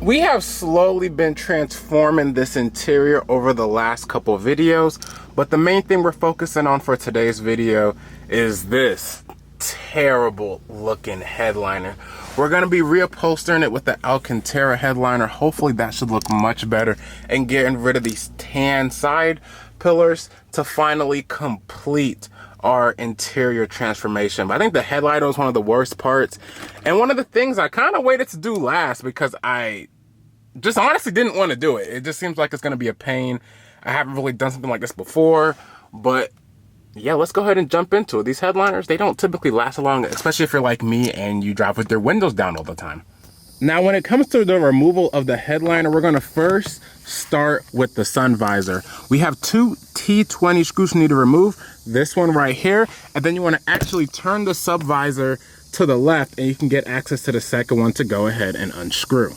We have slowly been transforming this interior over the last couple of videos, but the main thing we're focusing on for today's video is this terrible looking headliner. We're going to be reupholstering it with the Alcantara headliner. Hopefully that should look much better, and getting rid of these tan side pillars to finally complete our interior transformation. But I think the headliner was one of the worst parts, and one of the things I kind of waited to do last because I just honestly didn't want to do it. It just seems like it's going to be a pain. I haven't really done something like this before, but yeah, let's go ahead and jump into it. These headliners, they don't typically last long, especially if you're like me and you drive with your windows down all the time. Now, when it comes to the removal of the headliner, we're going to first start with the sun visor. We have two T20 screws you need to remove. This one right here, and then you want to actually turn the sub visor to the left, and you can get access to the second one to go ahead and unscrew.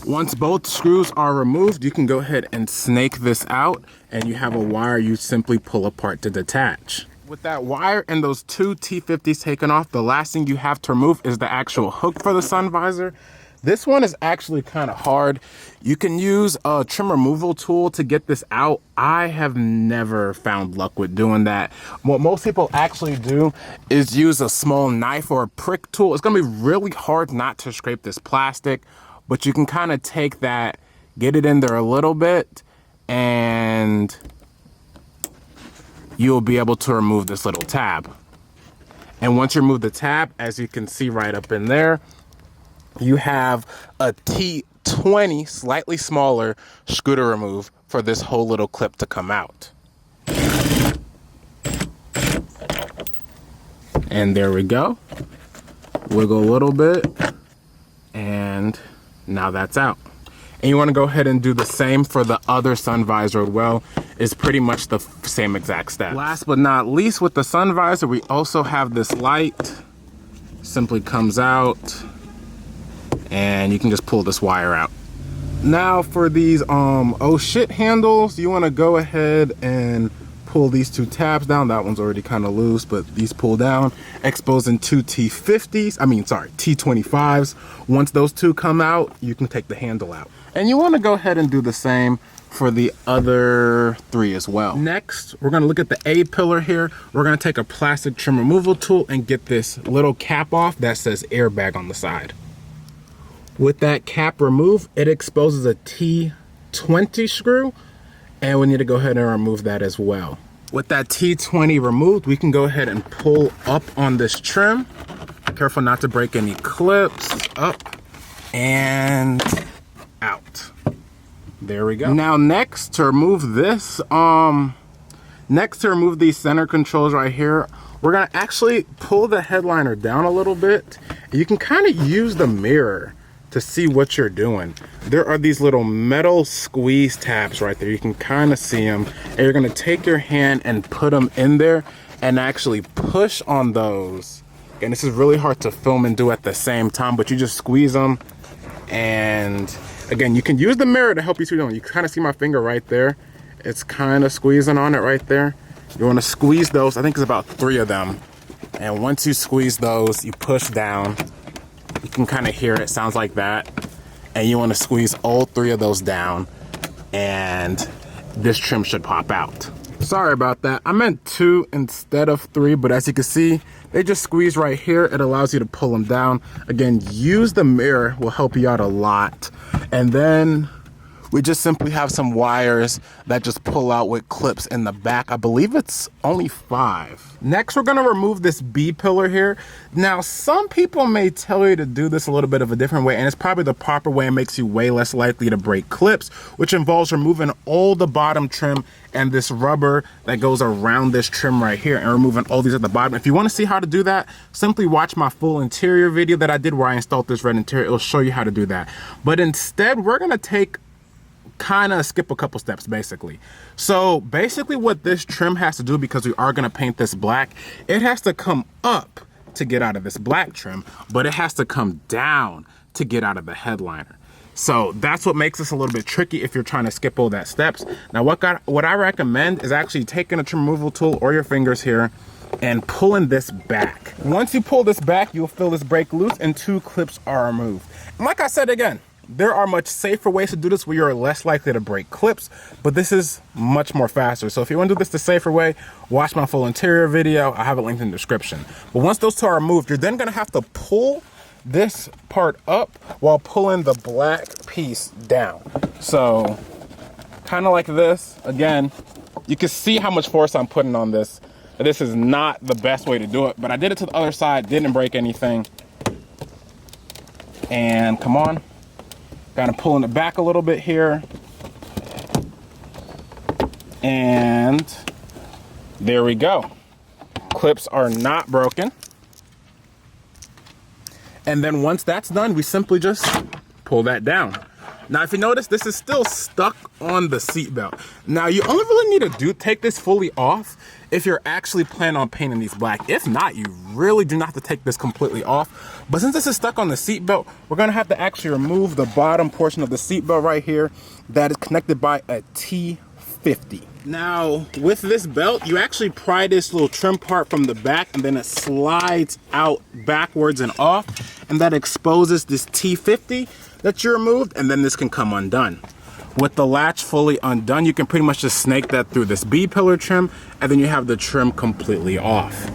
Once both screws are removed, you can go ahead and snake this out, and you have a wire you simply pull apart to detach. With that wire and those two T50s taken off, the last thing you have to remove is the actual hook for the sun visor. This one is actually kind of hard. You can use a trim removal tool to get this out. I have never found luck with doing that. What most people actually do is use a small knife or a prick tool. It's gonna be really hard not to scrape this plastic, but you can kind of take that, get it in there a little bit, and you'll be able to remove this little tab. And once you remove the tab, as you can see right up in there, you have a T20, slightly smaller screw to remove for this whole little clip to come out. And there we go. Wiggle a little bit, and now that's out. And you want to go ahead and do the same for the other sun visor as well. It's pretty much the same exact step. Last but not least, with the sun visor, we also have this light. Simply comes out, and you can just pull this wire out. Now for these oh shit handles, you want to go ahead and pull these two tabs down. That one's already kind of loose, but these pull down, exposing two T25s. Once those two come out, you can take the handle out. And you want to go ahead and do the same for the other three as well. Next, we're going to look at the A pillar here. We're going to take a plastic trim removal tool and get this little cap off that says airbag on the side. With that cap removed, it exposes a T20 screw, and we need to go ahead and remove that as well. With that T20 removed, we can go ahead and pull up on this trim. Careful not to break any clips. Up and out. There we go. Now next, to remove this, next to remove these center controls right here, we're gonna actually pull the headliner down a little bit. You can kind of use the mirror to see what you're doing. There are these little metal squeeze tabs right there. You can kind of see them, and you're gonna take your hand and put them in there and actually push on those. And this is really hard to film and do at the same time, but you just squeeze them. And again, you can use the mirror to help you see them. You kind of see my finger right there. It's kind of squeezing on it right there. You want to squeeze those. I think it's about 3 of them. And once you squeeze those, you push down. You can kind of hear it. Sounds like that. And you want to squeeze all 3 of those down, and this trim should pop out. Sorry about that. I meant 2 instead of 3, but as you can see, they just squeeze right here. It allows you to pull them down. Again, use the mirror, will help you out a lot. And then we just simply have some wires that just pull out with clips in the back. I believe it's only 5. Next, we're gonna remove this B pillar here. Now, some people may tell you to do this a little bit of a different way, and it's probably the proper way and makes you way less likely to break clips, which involves removing all the bottom trim and this rubber that goes around this trim right here, and removing all these at the bottom. If you wanna see how to do that, simply watch my full interior video that I did where I installed this red interior. It'll show you how to do that. But instead, we're gonna kind of skip a couple steps basically. So basically what this trim has to do, because we are going to paint this black, it has to come up to get out of this black trim, but it has to come down to get out of the headliner. So that's what makes this a little bit tricky if you're trying to skip all that steps. Now what I recommend is actually taking a trim removal tool or your fingers here and pulling this back. Once you pull this back, you'll feel this break loose and 2 clips are removed. And like I said again, There are much safer ways to do this where you're less likely to break clips, but this is much more faster. So if you want to do this the safer way, watch my full interior video. I have it linked in the description. But once those two are removed, you're then going to have to pull this part up while pulling the black piece down. So kind of like this. Again, you can see how much force I'm putting on this. This is not the best way to do it, but I did it to the other side, didn't break anything. And come on. Kind of pulling it back a little bit here. And there we go. Clips are not broken. And then once that's done, we simply just pull that down. Now, if you notice, this is still stuck on the seatbelt. Now, you only really need to take this fully off if you're actually planning on painting these black. If not, you really do not have to take this completely off. But since this is stuck on the seatbelt, we're gonna have to actually remove the bottom portion of the seatbelt right here that is connected by a T50. Now, with this belt, you actually pry this little trim part from the back and then it slides out backwards and off, and that exposes this T50 that you removed, and then this can come undone. With the latch fully undone, you can pretty much just snake that through this B-pillar trim, and then you have the trim completely off.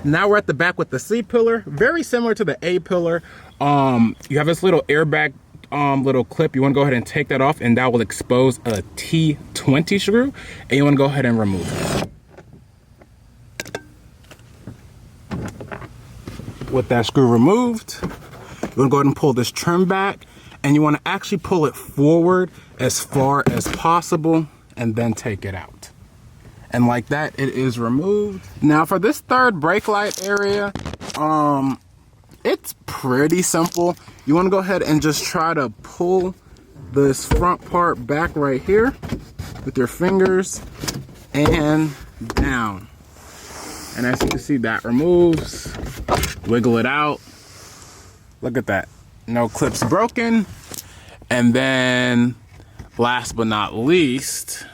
Now we're at the back with the C-pillar, very similar to the A-pillar. You have this little airbag little clip. You want to go ahead and take that off, and that will expose a T20 screw, and you want to go ahead and remove it. With that screw removed, you want to go ahead and pull this trim back, and you want to actually pull it forward as far as possible and then take it out. And like that, it is removed. Now for this third brake light area, it's pretty simple. You want to go ahead and just try to pull this front part back right here with your fingers and down. And as you can see, that removes. Wiggle it out. Look at that. No clips broken. And then last but not least,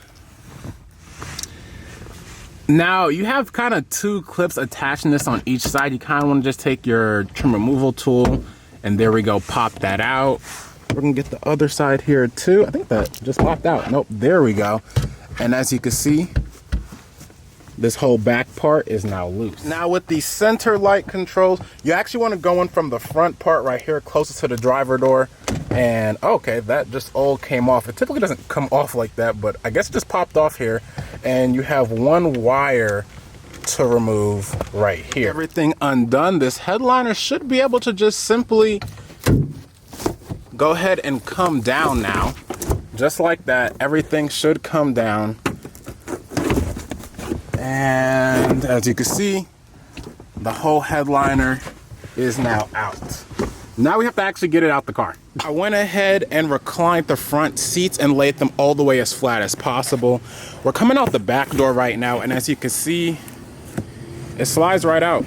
now you have kind of two clips attaching this on each side. You kind of want to just take your trim removal tool, and there we go, pop that out. We're gonna get the other side here too. I think that just popped out. Nope, there we go. And as you can see, this whole back part is now loose. Now with the center light controls, you actually want to go in from the front part right here, closest to the driver door. And okay, that just all came off. It typically doesn't come off like that, but I guess it just popped off here. And you have one wire to remove right here. Everything undone, this headliner should be able to just simply go ahead and come down now. Just like that, everything should come down. And as you can see, the whole headliner is now out. Now we have to actually get it out the car. I went ahead and reclined the front seats and laid them all the way as flat as possible. We're coming out the back door right now, and as you can see, it slides right out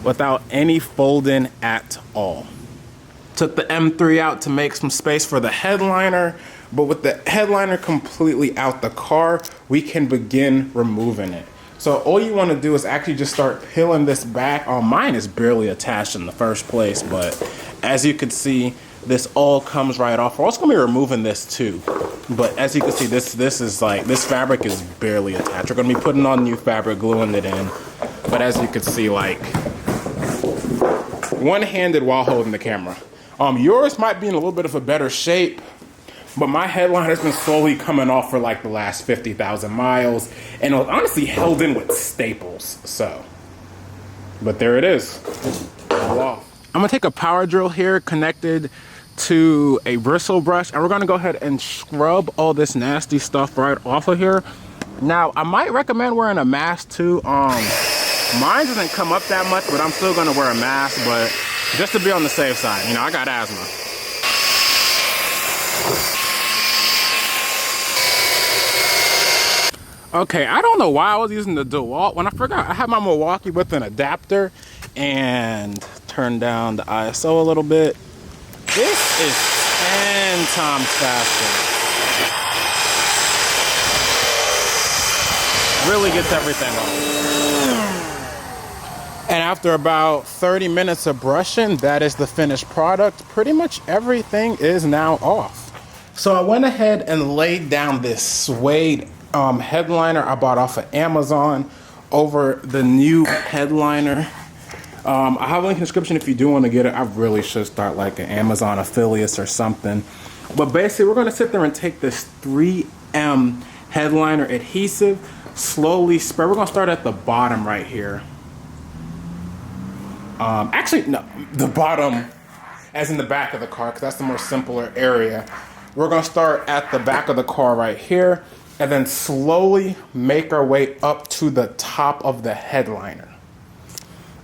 without any folding at all. Took the M3 out to make some space for the headliner, but with the headliner completely out the car, we can begin removing it. So all you want to do is actually just start peeling this back. Mine is barely attached in the first place, but as you can see, this all comes right off. We're also going to be removing this too. But as you can see, this fabric is barely attached. We're going to be putting on new fabric, gluing it in. But as you can see, like, one-handed while holding the camera. Yours might be in a little bit of a better shape, but my headliner has been slowly coming off for like the last 50,000 miles, and it was honestly held in with staples. So, but there it is. Wow. I'm gonna take a power drill here connected to a bristle brush, and we're gonna go ahead and scrub all this nasty stuff right off of here. Now, I might recommend wearing a mask too. Mine doesn't come up that much, but I'm still gonna wear a mask, but just to be on the safe side. You know, I got asthma. Okay, I don't know why I was using the DeWalt. When I forgot, I had my Milwaukee with an adapter and turned down the ISO a little bit. This is 10 times faster. Really gets everything off. And after about 30 minutes of brushing, that is the finished product. Pretty much everything is now off. So I went ahead and laid down this Suede headliner I bought off of Amazon over the new headliner. I have a link in the description if you do want to get it. I really should start like an Amazon affiliate or something. But basically, we're going to sit there and take this 3M headliner adhesive, slowly spray. We're going to start at the bottom right here. Actually, no, the bottom as in the back of the car, because that's the more simpler area. We're going to start at the back of the car right here and then slowly make our way up to the top of the headliner.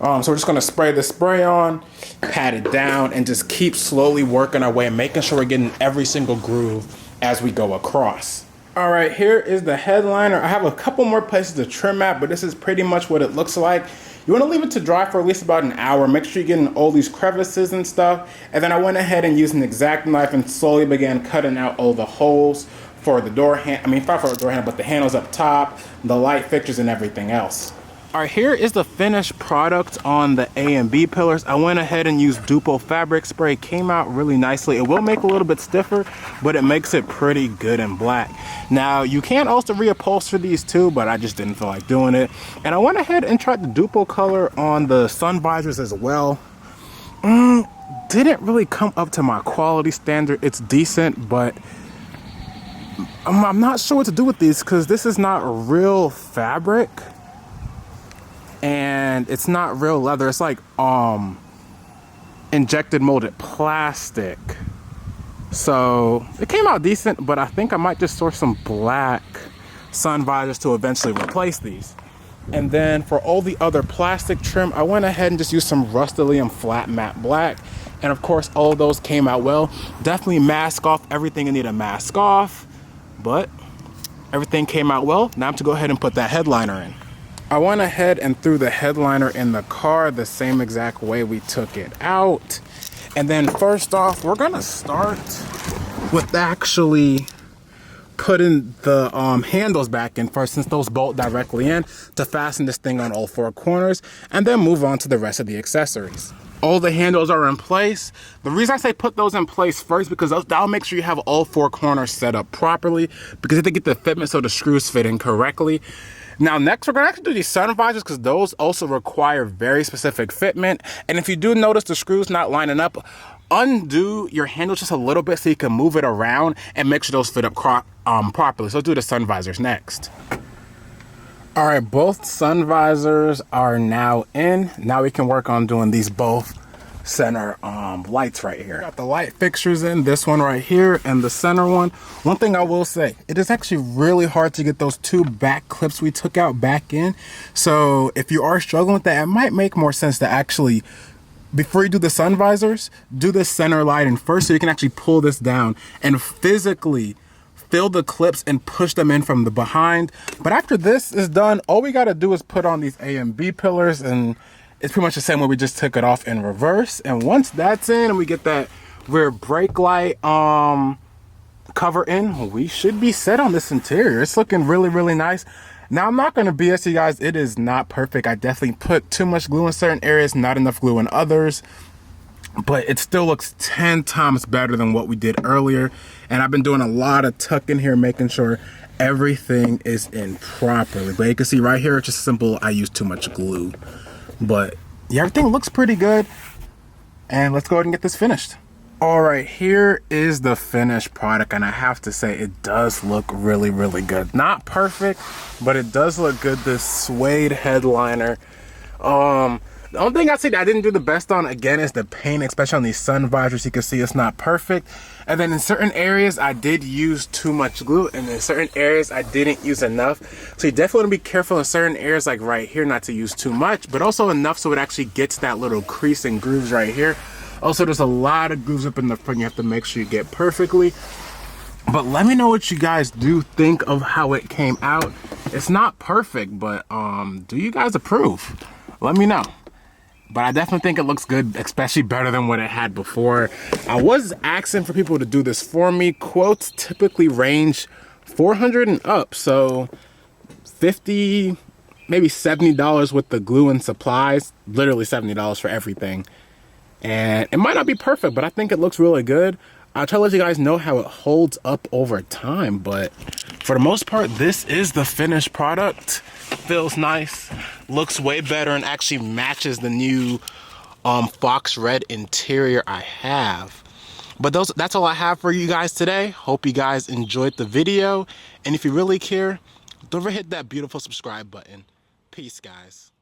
So we're just going to spray the spray on, pat it down, and just keep slowly working our way and making sure we're getting every single groove as we go across. All right, here is the headliner. I have a couple more places to trim at, but this is pretty much what it looks like. You want to leave it to dry for at least about an hour. Make sure you're getting all these crevices and stuff. And then I went ahead and used an X-Acto knife and slowly began cutting out all the holes for the door handle. I mean, not for the door handle, but the handles up top, the light fixtures, and everything else. All right, here is the finished product on the A and B pillars. I went ahead and used Dupo fabric spray. Came out really nicely. It will make a little bit stiffer, but it makes it pretty good in black. Now, you can also reupholster these too, but I just didn't feel like doing it. And I went ahead and tried the Dupo color on the sun visors as well. Didn't really come up to my quality standard. It's decent, but I'm not sure what to do with these because this is not real fabric. And it's not real leather. It's like injected molded plastic. So it came out decent, but I think I might just source some black sun visors to eventually replace these. And then for all the other plastic trim, I went ahead and just used some Rust-Oleum flat matte black. And of course, all of those came out well. Definitely mask off everything I need to mask off, but everything came out well. Now I have to go ahead and put that headliner in. I went ahead and threw the headliner in the car the same exact way we took it out. And then first off, we're gonna start with actually putting the handles back in first, since those bolt directly in, to fasten this thing on all four corners, and then move on to the rest of the accessories. All the handles are in place. The reason I say put those in place first, because that'll make sure you have all four corners set up properly, because you have to get the fitment so the screws fit in correctly. Now next, we're gonna actually do these sun visors, because those also require very specific fitment. And if you do notice the screws not lining up, undo your handle just a little bit so you can move it around and make sure those fit up properly. So let's do the sun visors next. All right, both sun visors are now in. Now we can work on doing these both center lights right here. Got the light fixtures in, this one right here and the center one. One thing I will say, it is actually really hard to get those two back clips we took out back in. So if you are struggling with that, it might make more sense to actually, before you do the sun visors, do the center lighting first so you can actually pull this down and physically fill the clips and push them in from the behind. But after this is done, all we gotta do is put on these A and B pillars, and it's pretty much the same way we just took it off in reverse. And once that's in and we get that rear brake light cover in, we should be set on this interior. It's looking really, really nice. Now, I'm not going to BS you guys. It is not perfect. I definitely put too much glue in certain areas, not enough glue in others. But it still looks 10 times better than what we did earlier. And I've been doing a lot of tucking here, making sure everything is in properly. But you can see right here, it's just simple. I used too much glue. But yeah, everything looks pretty good. And let's go ahead and get this finished. All right, here is the finished product, and I have to say it does look really, really good. Not perfect, but it does look good. This Suede headliner. The only thing I'd say that I didn't do the best on, again, is the paint, especially on these sun visors. You can see it's not perfect. And then in certain areas, I did use too much glue, and in certain areas, I didn't use enough. So you definitely want to be careful in certain areas, like right here, not to use too much, but also enough so it actually gets that little crease and grooves right here. Also, there's a lot of grooves up in the front you have to make sure you get perfectly. But let me know what you guys do think of how it came out. It's not perfect, but do you guys approve? Let me know. But I definitely think it looks good, especially better than what it had before. I was asking for people to do this for me. Quotes typically range 400 and up, so 50 maybe $70 with the glue and supplies, literally $70 for everything. And it might not be perfect, but I think it looks really good. I'll try to let you guys know how it holds up over time, but for the most part, this is the finished product. Feels nice, looks way better, and actually matches the new Fox Red interior I have. But that's all I have for you guys today. Hope you guys enjoyed the video. And if you really care, don't forget to hit that beautiful subscribe button. Peace, guys.